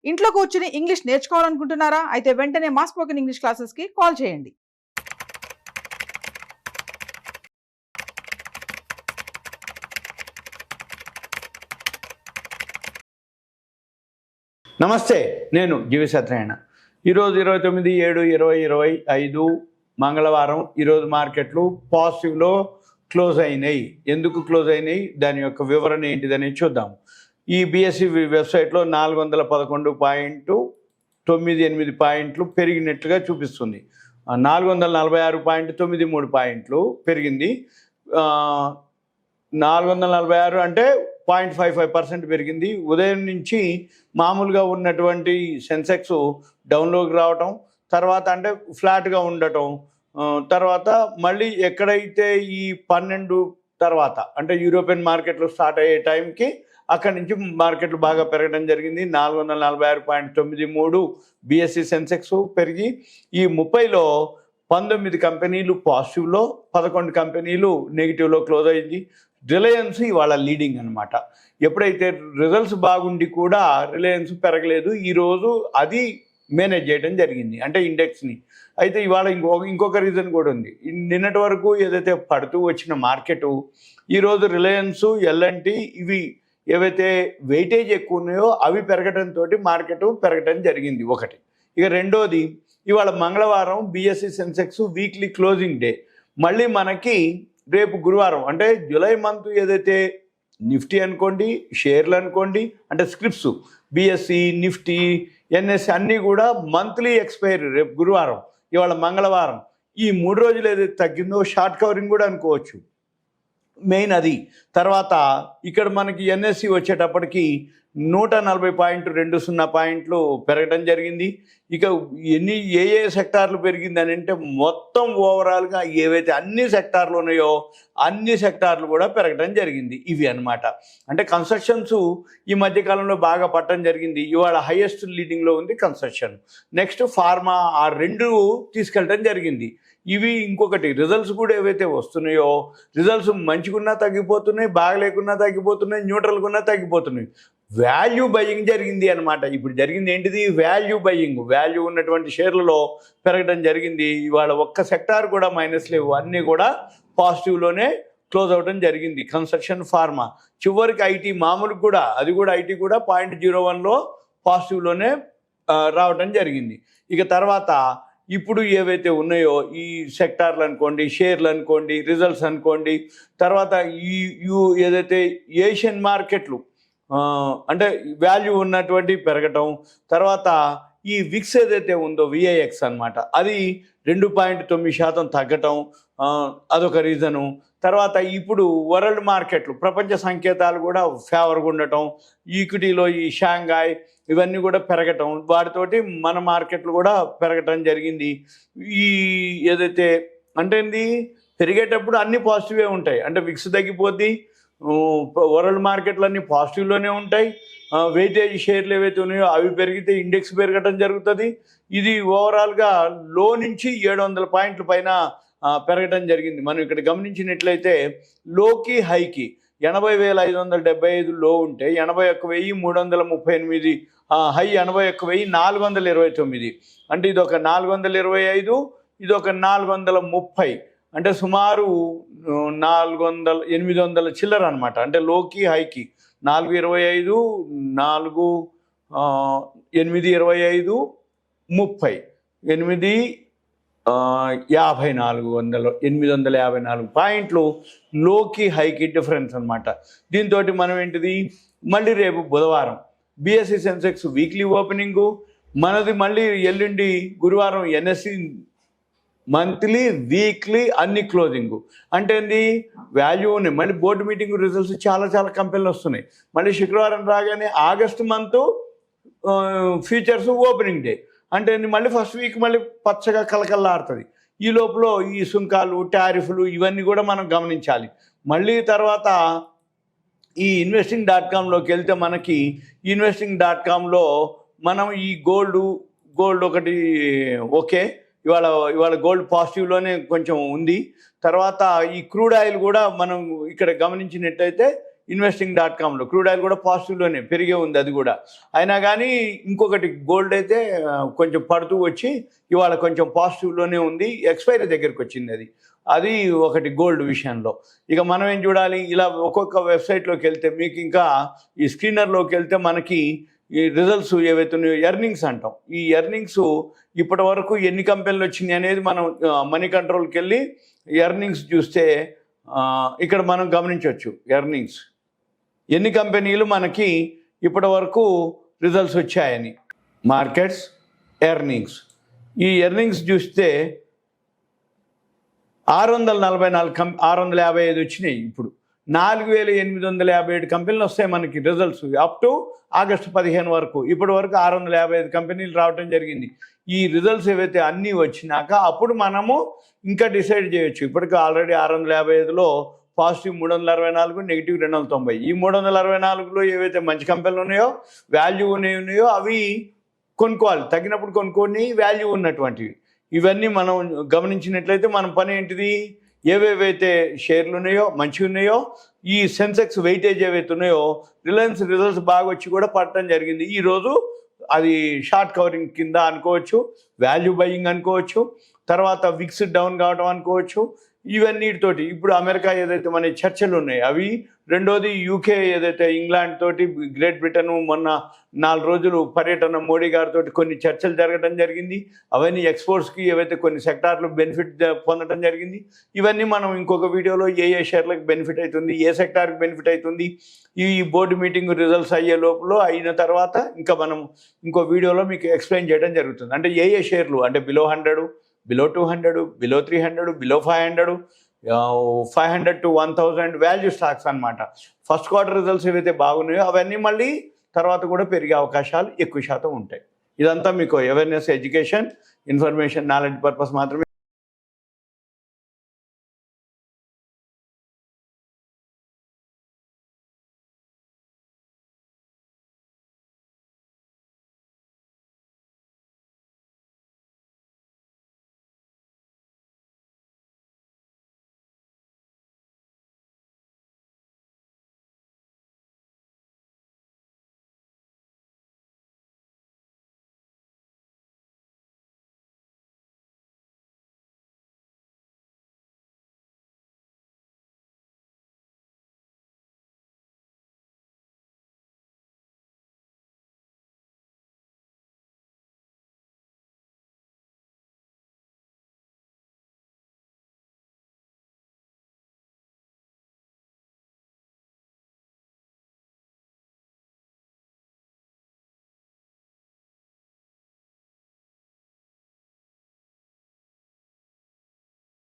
ఇంట్లో కూర్చుని ఇంగ్లీష్ నేర్చుకోవాలనుకుంటున్నారా? అయితే వెంటనే మా స్పోకెన్ ఇంగ్లీష్ క్లాసెస్‌కి కాల్ చేయండి. నమస్తే, నేను జీవి సత్యనారాయణ. ఈరోజు 29/7/2025 మంగళవారం. ఈరోజు మార్కెట్లు పాజిటివ్లో క్లోజ్ అయినాయి. ఎందుకు క్లోజ్ అయినాయి, దాని యొక్క వివరణ ఏంటిదని చూద్దాం. ఈ బిఎస్సి వెబ్సైట్లో 411.98 పాయింట్లు పెరిగినట్లుగా చూపిస్తుంది. 446.93 పాయింట్లు పెరిగింది. 446 అంటే 0.55% పెరిగింది. ఉదయం నుంచి మామూలుగా ఉన్నటువంటి సెన్సెక్స్ డౌన్లోకి రావటం, తర్వాత అంటే ఫ్లాట్గా ఉండటం, తర్వాత మళ్ళీ ఎక్కడైతే ఈ 12 తర్వాత అంటే యూరోపియన్ మార్కెట్లు స్టార్ట్ అయ్యే టైంకి అక్కడి నుంచి మార్కెట్లు బాగా పెరగడం జరిగింది. 446.93 బిఎస్సి సెన్సెక్స్ పెరిగి ఈ 30లో 19 కంపెనీలు పాజిటివ్లో, 11 కంపెనీలు నెగిటివ్లో క్లోజ్ అయింది. రిలయన్స్ ఇవాళ లీడింగ్ అనమాట. ఎప్పుడైతే రిజల్ట్స్ బాగుండి కూడా రిలయన్స్ పెరగలేదు, ఈరోజు అది మేనేజ్ చేయడం జరిగింది, అంటే ఇండెక్స్ని. అయితే ఇవాళ ఇంకొక రీజన్ కూడా ఉంది. నిన్నటి వరకు ఏదైతే పడుతూ వచ్చిన మార్కెటు, ఈరోజు రిలయన్స్, ఎల్ఎన్టీ ఇవి ఏవైతే వెయిటేజ్ ఎక్కువ ఉన్నాయో అవి పెరగడంతో మార్కెట్ పెరగడం జరిగింది ఒకటి. ఇక రెండోది, ఇవాళ మంగళవారం BSc Sensex weekly closing day. మళ్ళీ మనకి రేపు గురువారం అంటే జూలై మంత్ ఏదైతే నిఫ్టీ అనుకోండి, షేర్లు అనుకోండి, అంటే స్క్రిప్ట్స్ బిఎస్సి, నిఫ్టీ, ఎన్ఎస్సి అన్నీ కూడా మంత్లీ ఎక్స్పైరీ రేపు గురువారం, ఇవాళ మంగళవారం. ఈ 3 రోజులు ఏదైతే తగ్గిందో షార్ట్ కవరింగ్ కూడా అనుకోవచ్చు, మెయిన్ అది. తర్వాత ఇక్కడ మనకి ఎన్ఎస్సి వచ్చేటప్పటికి 140.20 పాయింట్లు పెరగడం జరిగింది. ఇక ఏ సెక్టార్లు పెరిగిందని అంటే మొత్తం ఓవరాల్గా ఏవైతే అన్ని సెక్టార్లు ఉన్నాయో అన్ని సెక్టార్లు కూడా పెరగడం జరిగింది. ఇవి అన్నమాట. అంటే కన్స్ట్రక్షన్స్ ఈ మధ్యకాలంలో బాగా పట్టడం జరిగింది. ఇవాళ హైయెస్ట్ లీడింగ్లో ఉంది కన్స్ట్రక్షన్. నెక్స్ట్ ఫార్మా, ఆ రెండు తీసుకెళ్ళడం జరిగింది. ఇవి ఇంకొకటి, రిజల్ట్స్ కూడా ఏవైతే వస్తున్నాయో రిజల్ట్స్ మంచిగున్నా తగ్గిపోతున్నాయి, బాగలేకున్నా తగ్గిపోతున్నాయి, న్యూట్రల్గున్నా తగ్గిపోతున్నాయి. వాల్యూ బయింగ్ జరిగింది అనమాట. ఇప్పుడు జరిగింది ఏంటిది? Value buying. వాల్యూ ఉన్నటువంటి షేర్లలో పెరగడం జరిగింది. ఇవాళ ఒక్క సెక్టార్ కూడా మైనస్ లేవు, అన్నీ కూడా పాజిటివ్లోనే క్లోజ్ అవ్వడం జరిగింది. కన్స్ట్రక్షన్, ఫార్మా, చివరికి ఐటీ మామూలు కూడా, అది కూడా ఐటీ కూడా 0.01లో పాజిటివ్లోనే రావడం జరిగింది. ఇక తర్వాత ఇప్పుడు ఏవైతే ఉన్నాయో ఈ సెక్టార్లు అనుకోండి, షేర్లు అనుకోండి, రిజల్ట్స్ అనుకోండి, తర్వాత ఏదైతే ఏషియన్ మార్కెట్లు అంటే వాల్యూ ఉన్నటువంటి పెరగటం, తర్వాత ఈ విక్స్ ఏదైతే ఉందో విఐఎక్స్ అనమాట, అది 2.9% తగ్గటం, అదొక రీజను. తర్వాత ఇప్పుడు వరల్డ్ మార్కెట్లు, ప్రపంచ సంకేతాలు కూడా ఫేవర్గా ఉండటం, ఈక్విటీలో ఈ షాంఘాయ్ ఇవన్నీ కూడా పెరగటం, వాటితోటి మన మార్కెట్లు కూడా పెరగటం జరిగింది. ఈ ఏదైతే అంటే పెరిగేటప్పుడు అన్నీ పాజిటివే ఉంటాయి. అంటే విక్స్ తగ్గిపోద్ది, వరల్డ్ మార్కెట్లు అన్నీ పాజిటివ్లోనే ఉంటాయి. వెయిటేజ్ షేర్లు ఏవైతే ఉన్నాయో అవి పెరిగితే ఇండెక్స్ పెరగటం జరుగుతుంది. ఇది ఓవరాల్గా లో నుంచి 700 పాయింట్ల పైన పెరగటం జరిగింది. మనం ఇక్కడ గమనించినట్లయితే లోకి హైకి 80,575 లో ఉంటే 81,338, హై 81,429. అంటే ఇదొక 425, ఇదొక 430, అంటే సుమారు 800 చిల్లర అనమాట. అంటే లోకి హైకి 425, 825, 30, 854 పాయింట్లు లోకి హైకి డిఫరెన్స్ అనమాట. దీంతో మనం ఏంటిది, మళ్ళీ రేపు బుధవారం బిఎస్సి సెన్సెక్స్ వీక్లీ ఓపెనింగు మనది, మళ్ళీ ఎల్లుండి గురువారం ఎన్ఎస్సి మంత్లీ, వీక్లీ అన్ని క్లోజింగు. అంటే వాల్యూ ఉన్నాయి. మళ్ళీ బోర్డు మీటింగ్ రిజల్ట్స్ చాలా కంపెనీలు వస్తున్నాయి. మళ్ళీ శుక్రవారం రాగానే August month futures opening day. అంటే మళ్ళీ ఫస్ట్ వీక్ మళ్ళీ పచ్చగా కలకల్లాడుతుంది. ఈ లోపల ఈ సుంకాలు, టారిఫ్లు ఇవన్నీ కూడా మనం గమనించాలి. మళ్ళీ తర్వాత ఈ investing.comలోకి వెళ్తే మనకి investing.comలో మనం ఈ గోల్డ్ ఒకటి ఓకే, ఇవాళ గోల్డ్ పాజిటివ్లోనే కొంచెం ఉంది. తర్వాత ఈ క్రూడ్ ఆయిల్ కూడా మనం ఇక్కడ గమనించినట్టయితే investing.comలో క్రూడ్ ఆయిల్ కూడా పాజిటివ్లోనే పెరిగే ఉంది అది కూడా. అయినా కానీ ఇంకొకటి గోల్డ్ అయితే కొంచెం పడుతూ వచ్చి ఇవాళ కొంచెం పాజిటివ్లోనే ఉంది, ఎక్స్పైరీ దగ్గరికి వచ్చింది అది ఒకటి గోల్డ్ విషయంలో. ఇక మనం ఏం చూడాలి, ఇలా ఒక్కొక్క వెబ్సైట్లోకి వెళ్తే మీకు ఇంకా ఈ స్క్రీనర్లోకి వెళ్తే మనకి ఈ రిజల్ట్స్ ఏవైతే ఉన్నాయో ఎర్నింగ్స్ అంటాం. ఈ ఎర్నింగ్స్ ఇప్పటి వరకు ఎన్ని కంపెనీలు వచ్చినాయి అనేది మనం మనీ కంట్రోల్కి వెళ్ళి ఎర్నింగ్స్ చూస్తే ఇక్కడ మనం గమనించవచ్చు ఎర్నింగ్స్ ఎన్ని కంపెనీలు మనకి ఇప్పటి వరకు రిజల్ట్స్ వచ్చాయని. మార్కెట్స్, ఎర్నింగ్స్, ఈ ఎర్నింగ్స్ చూస్తే 655 వచ్చినాయి. ఇప్పుడు 4857 కంపెనీలు వస్తాయి మనకి రిజల్ట్స్ అప్ టు ఆగస్టు 15 వరకు. ఇప్పటి వరకు 655 కంపెనీలు రావడం జరిగింది. ఈ రిజల్ట్స్ ఏవైతే అన్నీ వచ్చినాక అప్పుడు మనము ఇంకా డిసైడ్ చేయొచ్చు. ఇప్పటికి ఆల్రెడీ 655లో పాజిటివ్ 364, నెగిటివ్ 290. ఈ 364లో ఏవైతే మంచి కంపెనీలు ఉన్నాయో, వాల్యూ ఉన్నాయో అవి కొనుక్కోవాలి, తగినప్పుడు కొనుక్కొని వాల్యూ ఉన్నటువంటివి. ఇవన్నీ మనం గమనించినట్లయితే మన పని ఏంటిది, ఏవేవైతే షేర్లు ఉన్నాయో మంచిగా ఉన్నాయో, ఈ సెన్సెక్స్ వెయిటేజ్ ఏవైతే ఉన్నాయో, రిలయన్స్ రిజల్ట్స్ బాగా వచ్చి కూడా పడటం జరిగింది. ఈరోజు అది షార్ట్ కవరింగ్ కింద అనుకోవచ్చు, వాల్యూ బయింగ్ అనుకోవచ్చు, తర్వాత విక్స్ డౌన్ కావడం అనుకోవచ్చు. ఇవన్నిటితోటి ఇప్పుడు అమెరికా ఏదైతే మన చర్చలు ఉన్నాయి అవి, రెండోది యూకే ఏదైతే ఇంగ్లాండ్ తోటి, గ్రేట్ బ్రిటన్ మొన్న 4 రోజులు పర్యటన మోడీ గారితో కొన్ని చర్చలు జరగడం జరిగింది. అవన్నీ ఎక్స్పోర్ట్స్కి ఏవైతే కొన్ని సెక్టార్లు బెనిఫిట్ పొందడం జరిగింది. ఇవన్నీ మనం ఇంకొక వీడియోలో ఏ షేర్లకు బెనిఫిట్ అవుతుంది, ఏ సెక్టార్కి బెనిఫిట్ అవుతుంది, ఈ బోర్డు మీటింగ్ రిజల్ట్స్ అయ్యే లోపల అయిన తర్వాత ఇంకా మనం ఇంకో వీడియోలో మీకు ఎక్స్ప్లెయిన్ చేయడం జరుగుతుంది. అంటే ఏ షేర్లు అంటే below 100, below 200, below 300, below 500, 500 to 1000 value stocks అనమాట. ఫస్ట్ క్వార్టర్ రిజల్ట్స్ ఏవైతే బాగున్నాయో అవన్నీ మళ్ళీ తర్వాత కూడా పెరిగే అవకాశాలు ఎక్కువ శాతం ఉంటాయి. ఇదంతా మీకు awareness, education, information, knowledge purpose మాత్రమే.